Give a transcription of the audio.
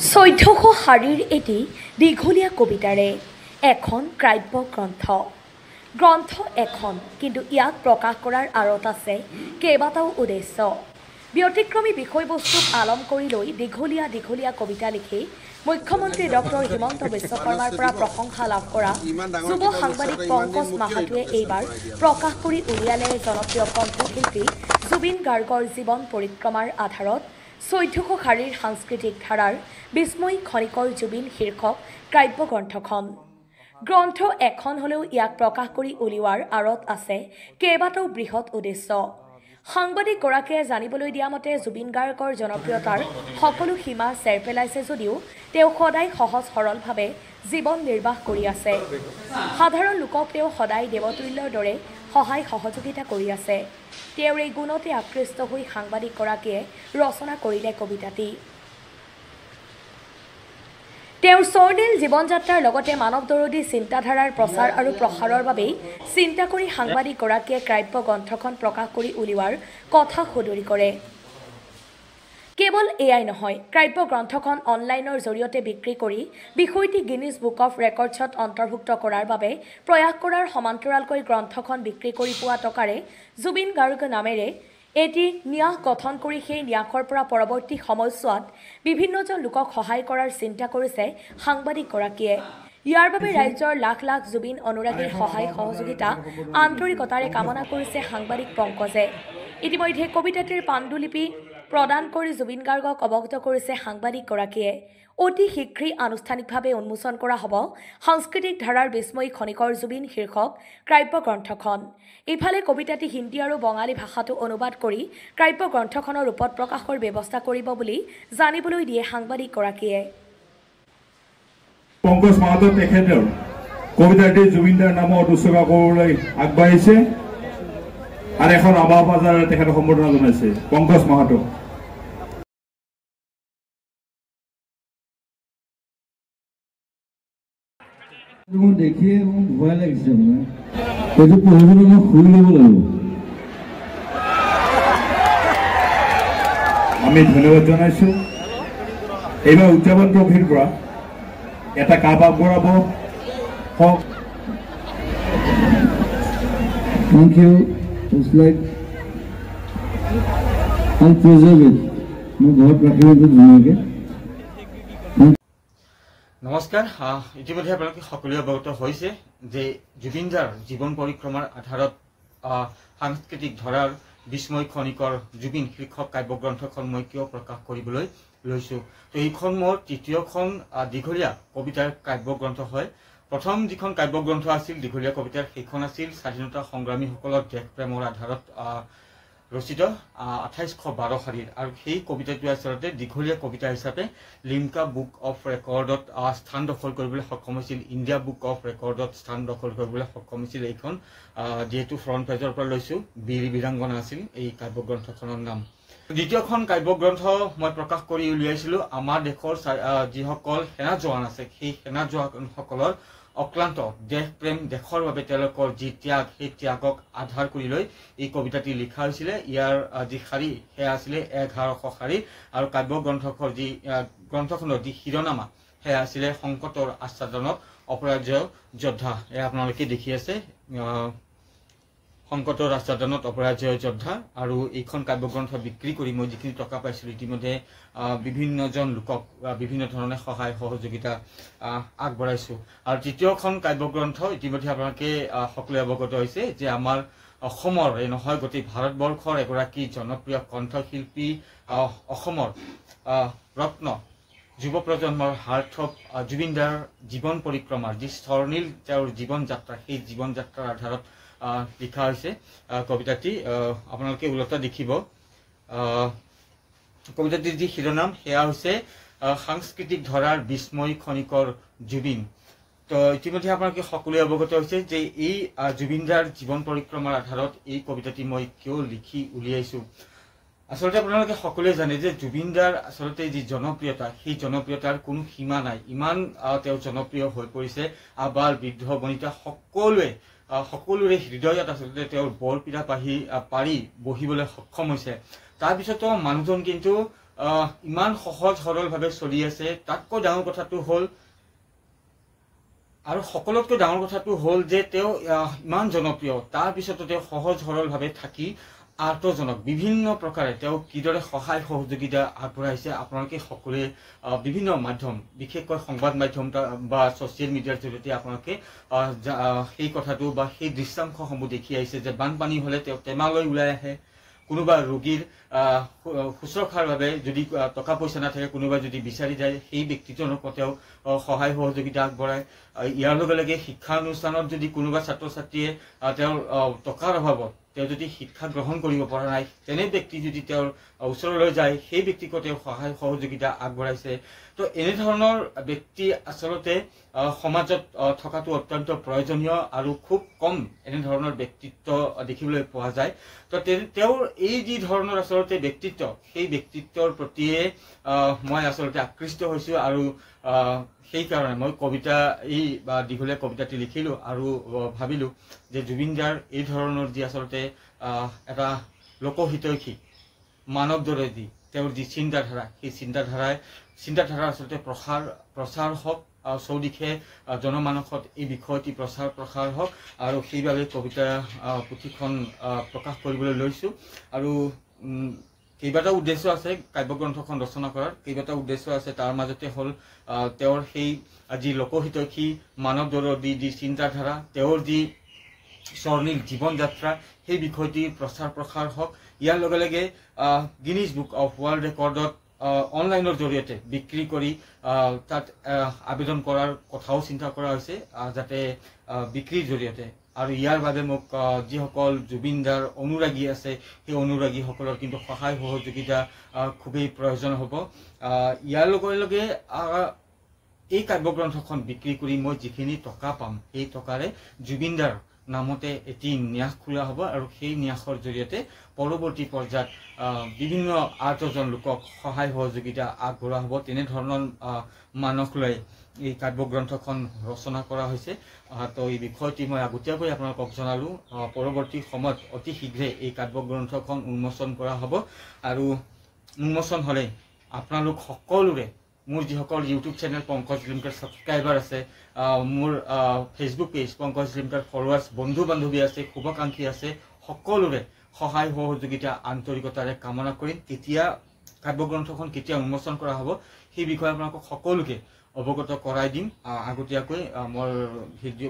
1400 শাৰীৰ এটি দীঘলীয়া কবিতাৰে এখন কাব্য গ্ৰন্থ এখন, কিন্তু ইয়াক প্ৰকাশ কৰাৰ আঁৰত আছে কেইবাটাও উদ্দেশ্য। ব্যতিক্ৰমী বিষয়বস্তুক আলম কৰি লৈ দীঘলীয়া কবিতা লিখি মুখ্যমন্ত্ৰী ডক্টৰ হিমন্ত বিশ্ব শৰ্মাৰ পৰা প্ৰশংসা লাভ কৰা যুৱ সাংবাদিক পংকজ মাহাতোৱে এইবাৰ প্ৰকাশ কৰি উলিয়ালে জনপ্ৰিয় কণ্ঠশিল্পী জুবিন গাৰ্গৰ জীৱন পৰিক্ৰমাৰ আধাৰত 1400 শাৰীৰ সাংস্কৃতিক ধাৰাৰ বিস্ময়ী খনিকৰ জুবিন শীৰ্ষক কাব্যগ্ৰন্থখন। গ্ৰন্থ এখন হলেও ইয়াক প্ৰকাশ কৰি উলিওৱাৰ আঁৰত আছে কেইবাটাও বৃহৎ উদ্দেশ্য। সাংবাদিকগৰাকীয়ে জানিবলৈ দিয়া মতে জুবিন গাৰ্গৰ জনপ্ৰিয়তাৰ সকলো সীমা চেৰ পেলাইছে যদিও তেওঁ সদায় সহজ সৰলভাৱে জীৱন নিৰ্বাহ কৰি আছে। সাধাৰণ লোকক তেওঁ সদায় দেৱতুল্যৰ দৰে সহায় সহযোগিতা কৰি আছে। তেওঁৰ এই গুণতে আকৃষ্ট হৈ সাংবাদিকগৰাকীয়ে ৰচনা কৰিলে কবিতাটি। তেওঁৰ স্বৰ্ণীল জীৱন যাত্ৰাৰ লগতে মানৱ দৰদী চিন্তাধাৰাৰ প্ৰচাৰ আৰু প্ৰসাৰৰ বাবেই চিন্তা কৰি সাংবাদিকগৰাকীয়ে কাব্য গ্ৰন্থখন প্ৰকাশ কৰি উলিওৱাৰ কথা সদৰি কৰে। কেৱল এয়াই নহয়, কাব্য গ্ৰন্থখন অনলাইনৰ জৰিয়তে বিক্ৰী কৰি বিষয়টি গিনিজ বুক অফ ৰেকৰ্ডছত অন্তৰ্ভুক্ত কৰাৰ বাবে প্ৰয়াস কৰাৰ সমান্তৰালকৈ গ্ৰন্থখন বিক্ৰী কৰি পোৱা টকাৰে জুবিন গাৰ্গ নামেৰে এটি ন্যাস গঠন কৰি সেই ন্যাসৰ পৰা পৰৱৰ্তী সময়ছোৱাত বিভিন্নজন লোকক সহায় কৰাৰ চিন্তা কৰিছে সাংবাদিকগৰাকীয়ে। ইয়াৰ বাবে ৰাজ্যৰ লাখ লাখ জুবিন অনুৰাগীৰ সহায় সহযোগিতা আন্তৰিকতাৰে কামনা কৰিছে সাংবাদিক পংকজে। ইতিমধ্যে কবিতাটিৰ পাণ্ডুলিপি প্ৰদান কৰি জুবিন গাৰ্গক অৱগত কৰিছে সাংবাদিকগৰাকীয়ে। অতি শীঘ্ৰেই আনুষ্ঠানিকভাৱে উন্মোচন কৰা হ'ব সাংস্কৃতিক ধাৰাৰ বিস্ময়ী খনিকৰ জুবিন শীৰ্ষক কাব্য গ্ৰন্থখন। ইফালে কবিতাটি হিন্দী আৰু বঙালী ভাষাতো অনুবাদ কৰি কাব্য গ্ৰন্থখনৰ ৰূপত প্ৰকাশৰ ব্যৱস্থা কৰিব বুলি জানিবলৈ দিয়ে সাংবাদিকগৰাকীয়ে। পংকজ মাহাতো তেখেতৰ কবিতাটি জুবিনদাৰ নামত উৎসৰ্গা কৰিবলৈ আগবাঢ়িছে আৰু এখন আৱাহ বাজাৰে তেখেতক সম্বৰ্ধনা জনাইছে। পংকজ মাহাতো দেখিয়ে মোৰ ভয় লাগিছে। এইটো পঢ়িবলৈ মই শুই ল'ব লাগিব। আমি ধন্যবাদ জনাইছো। এইবাৰ উদযাপন ট্ৰফিৰ পৰা এটা কাপ আগবঢ়াব হওক। Thank you. It's like I'll preserve it. মই ঘৰত ৰাখিব ধুনীয়াকৈ। নমস্কাৰ। ইতিমধ্যে আপোনালোকে সকলোৱে অৱগত হৈছে যে জুবিনদাৰ জীৱন পৰিক্ৰমাৰ আধাৰত সাংস্কৃতিক ধাৰাৰ বিস্ময় খনিকৰ জুবিন শীৰ্ষক কাব্যগ্ৰন্থখন মই কিয় প্ৰকাশ কৰিবলৈ লৈছো। তো এইখন মোৰ তৃতীয়খন দীঘলীয়া কবিতাৰ কাব্যগ্ৰন্থ হয়। প্ৰথম যিখন কাব্যগ্ৰন্থ আছিল দীঘলীয়া কবিতাৰ সেইখন আছিল স্বাধীনতা সংগ্ৰামীসকলৰ দেশ প্ৰেমৰ আধাৰত ৰচিত 2812 শাৰীৰ, আৰু সেই কবিতাটো আচলতে দীঘলীয়া কবিতা হিচাপে লিমকা বুক অফ ৰেকৰ্ডত স্থান দখল কৰিবলৈ সক্ষম হৈছিল। ইণ্ডিয়া বুক অফ ৰেকৰ্ডত স্থান দখল কৰিবলৈ সক্ষম হৈছিল। এইখন যিহেতু ফ্ৰণ্ট পেজৰ পৰা লৈছো, বীৰ বীৰাংগনা আছিল এই কাব্যগ্ৰন্থখনৰ নাম। দ্বিতীয়খন কাব্যগ্ৰন্থ মই প্ৰকাশ কৰি উলিয়াইছিলো আমাৰ দেশৰ যিসকল সেনা জোৱান আছে সেই সেনা জোৱানসকলৰ অক্লান্ত দেশ প্ৰেম, দেশৰ বাবে তেওঁলোকৰ যি ত্যাগ, সেই ত্যাগক আধাৰ কৰি লৈ এই কবিতাটি লিখা হৈছিলে। ইয়াৰ যি শাৰী সেয়া আছিলে 1100 শাৰী, আৰু গ্ৰন্থখনৰ যি শিৰোনামা সেয়া আছিলে সংকটৰ আচ্ছাদনত অপৰাজয় যোদ্ধা। এয়া আপোনালোকে দেখি আছে, সংকটৰ আচ্ছাদনত অপৰাজয় যোদ্ধা। আৰু এইখন কাব্যগ্ৰন্থ বিক্ৰী কৰি মই যিখিনি টকা পাইছিলোঁ ইতিমধ্যে বিভিন্নজন লোকক বিভিন্ন ধৰণে সহায় সহযোগিতা আগবঢ়াইছোঁ। আৰু তৃতীয়খন কাব্যগ্ৰন্থ ইতিমধ্যে আপোনালোকে সকলোৱে অৱগত হৈছে যে আমাৰ অসমৰ নহয় গোটেই ভাৰতবৰ্ষৰ এগৰাকী জনপ্ৰিয় কণ্ঠশিল্পী, অসমৰ ৰত্ন, যুৱ প্ৰজন্মৰ হাৰ্থব জুবিনদাৰ জীৱন পৰিক্ৰমাৰ যি স্বৰ্ণীল তেওঁৰ জীৱন যাত্ৰা, সেই জীৱন যাত্ৰাৰ আধাৰত লিখা হৈছে কবিতাটি। আপোনালোকে ওলটা দেখিব কবিতাটিৰ যি শিৰোনাম সেয়া হৈছে সাংস্কৃতিক ধাৰাৰ বিস্ময় খনিকৰ জুবিন। তো ইতিমধ্যে আপোনালোকে সকলোৱে অৱগত হৈছে যে এই জুবিনদাৰ জীৱন পৰিক্ৰমাৰ আধাৰত এই কবিতাটি মই কিয় লিখি উলিয়াইছো। আচলতে আপোনালোকে সকলোৱে জানে যে জুবিনদাৰ আচলতে যি জনপ্ৰিয়তা, সেই জনপ্ৰিয়তাৰ কোনো সীমা নাই। ইমান তেওঁ জনপ্ৰিয় হৈ পৰিছে, আবাল বৃদ্ধ বনিতা সকলোৰে হৃদয়ত আচলতে তেওঁৰ বৰপীৰা পাৰি বহিবলৈ সক্ষম হৈছে। তাৰপিছতো মানুহজন কিন্তু ইমান সহজ সৰলভাৱে চলি আছে। তাতকৈ ডাঙৰ কথাটো হ'ল আৰু সকলোতকৈ ডাঙৰ কথাটো হ'ল যে তেওঁ ইমান জনপ্ৰিয়, তাৰপিছতো তেওঁ সহজ সৰলভাৱে থাকি আৰ্তজনক বিভিন্ন প্ৰকাৰে তেওঁ কিদৰে সহায় সহযোগিতা আগবঢ়াইছে আপোনালোকে সকলোৱে বিভিন্ন মাধ্যম, বিশেষকৈ সংবাদ মাধ্যম বা ছ'চিয়েল মিডিয়াৰ জৰিয়তে আপোনালোকে সেই কথাটো বা সেই দৃশ্যাংশসমূহ দেখি আহিছে যে বানপানী হ'লে তেওঁ টেমালৈ ওলাই আহে, কোনোবা ৰোগীৰ শুশ্ৰূষাৰ বাবে যদি টকা পইচা নাথাকে, কোনোবাই যদি বিচাৰি যায় সেই ব্যক্তিজনক তেওঁ সহায় সহযোগিতা আগবঢ়ায়। ইয়াৰ লগে লগে শিক্ষানুষ্ঠানত যদি কোনোবা ছাত্ৰ ছাত্ৰীয়ে তেওঁৰ টকাৰ অভাৱত তেওঁ যদি শিক্ষা গ্ৰহণ কৰিব পৰা নাই, তেনে ব্যক্তি যদি তেওঁৰ ওচৰলৈ যায় সেই ব্যক্তিকো তেওঁ সহায় সহযোগিতা আগবঢ়াইছে। তো এনেধৰণৰ ব্যক্তি আচলতে সমাজত থকাটো অত্যন্ত প্ৰয়োজনীয় আৰু খুব কম এনেধৰণৰ ব্যক্তিত্ব দেখিবলৈ পোৱা যায়। তো তেওঁৰ এই যি ধৰণৰ আচলতে ব্যক্তিত্ব, সেই ব্যক্তিত্বৰ প্ৰতিয়ে মই আচলতে আকৃষ্ট হৈছোঁ আৰু সেইকাৰণে মই কবিতা বা দীঘলীয়া কবিতাটি লিখিলোঁ আৰু ভাবিলোঁ যে জুবিন দাৰ এই ধৰণৰ যি আচলতে এটা লোকহিতৈষী মানৱ দৰেদি তেওঁৰ যি চিন্তাধাৰা, সেই চিন্তাধাৰা আচলতে প্ৰচাৰ হওক, চৌদিশে জনমানসত এই বিষয়টি প্ৰসাৰ হওক, আৰু সেইবাবে কবিতা পুথিখন প্ৰকাশ কৰিবলৈ লৈছোঁ। আৰু কেইবাটাও উদ্দেশ্য আছে কাব্যগ্ৰন্থখন ৰচনা কৰাৰ, কেইবাটাও উদ্দেশ্য আছে। তাৰ মাজতে হ'ল তেওঁৰ সেই যি লোকহিতৈষী মানৱ দৰদী যি চিন্তাধাৰা, তেওঁৰ যি স্বৰ্ণীল জীৱন যাত্ৰা, সেই বিষয়টি প্ৰসাৰ হওক। ইয়াৰ লগে লগে গিনিজ বুক অফ ৱৰ্ল্ড ৰেকৰ্ডত অনলাইনৰ জৰিয়তে বিক্ৰী কৰি তাত আবেদন কৰাৰ কথাও চিন্তা কৰা হৈছে, যাতে বিক্ৰীৰ জৰিয়তে। আৰু ইয়াৰ বাবে মোক যিসকল জুবিন দাৰ অনুৰাগী আছে, সেই অনুৰাগীসকলৰ কিন্তু সহায় সহযোগিতা খুবেই প্ৰয়োজন হ'ব। ইয়াৰ লগে লগে এই কাব্যগ্ৰন্থখন বিক্ৰী কৰি মই যিখিনি টকা পাম, সেই টকাৰে জুবিন দাৰ নামতে এটি ন্যাস খোলা হ'ব আৰু সেই ন্যাসৰ জৰিয়তে পৰৱৰ্তী পৰ্যায়ত বিভিন্ন আৰ্তজন লোকক সহায় সহযোগিতা আগবঢ়োৱা হ'ব। তেনেধৰণৰ মানস লৈ এই কাব্যগ্ৰন্থখন ৰচনা কৰা হৈছে। তো এই বিষয়টি মই আগতীয়াকৈ আপোনালোকক জনালোঁ। পৰৱৰ্তী সময়ত অতি শীঘ্ৰে এই কাব্যগ্ৰন্থখন উন্মোচন কৰা হ'ব আৰু উন্মোচন হ'লে আপোনালোক সকলোৰে, মোৰ যিসকল ইউটিউব চেনেল পংকজ লিমকাৰ ছাবস্ক্ৰাইবাৰ আছে, মোৰ ফেচবুক পেজ পংকজ লিমকাৰ ফলোৱাৰ্ছ বন্ধু বান্ধৱী আছে, শুভাকাংক্ষী আছে, সকলোৰে সহায় সহযোগিতা আন্তৰিকতাৰে কামনা কৰিম। কেতিয়া কাব্যগ্ৰন্থখন কেতিয়া উন্মোচন কৰা হ'ব সেই বিষয়ে আপোনালোকক সকলোকে অৱগত কৰাই দিম আগতীয়াকৈ। মোৰ ভিডিঅ'